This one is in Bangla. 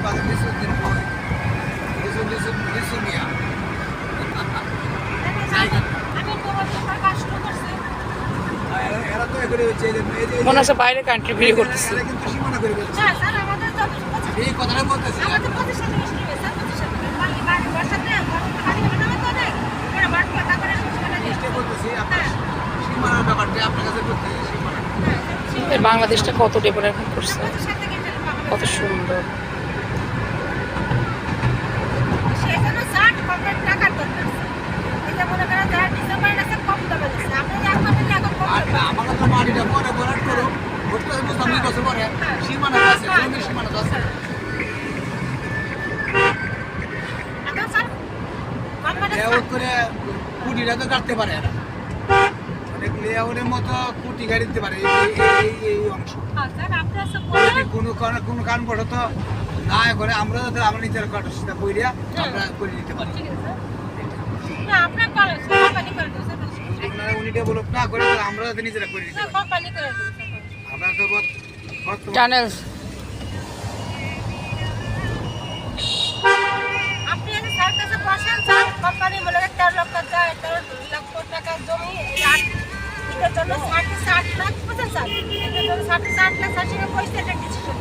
বাজার লিচুর পরে লিচু লিচু লিচু মিয়া এরা তো এগুলি হচ্ছে মনে হচ্ছে বাইরে কান্ট্রি ভিড় করতেছে। এরা কিন্তু সীমানা করে ফেলছে এই কথাটা বলতেছি চেষ্টা করতেছি আপনার সীমানার ব্যাপারটা আপনার কাছে করতে সীমানা এই বাংলাদেশটা কত ডেভেলপমেন্ট করছে, কত সুন্দর। আমাকে তো মাটিটা পরে ভরাট করো ভর্তি হয়ে বুঝলাম 2 বছর পরে সীমানা আছে জমির সীমানা আছে লেআউট করে কুটিটা তো কাটতে পারে এরা অনেক লেআউটের মতো কুটি গাড়ি দিতে পারে এই অংশ কোনো কারণবশত না করে আমরা যাতে আমরা নিজের কাটা সেটা বইয়া আমরা করে নিতে পারি আপনারা উনি ডেভেলপ না করে আমরা যাতে নিজেরা করে নিতে পারি আমরা তো টানেল আপনি যদি স্যার কাছে বসেন স্যার কোম্পানি মনে হয় 13 লক্ষ টাকা জমি এটার জন্য 60 লাখ বুঝেন স্যার এটার জন্য 60 লাখ স্যার সঙ্গে পয়সা একটা ডিসিশন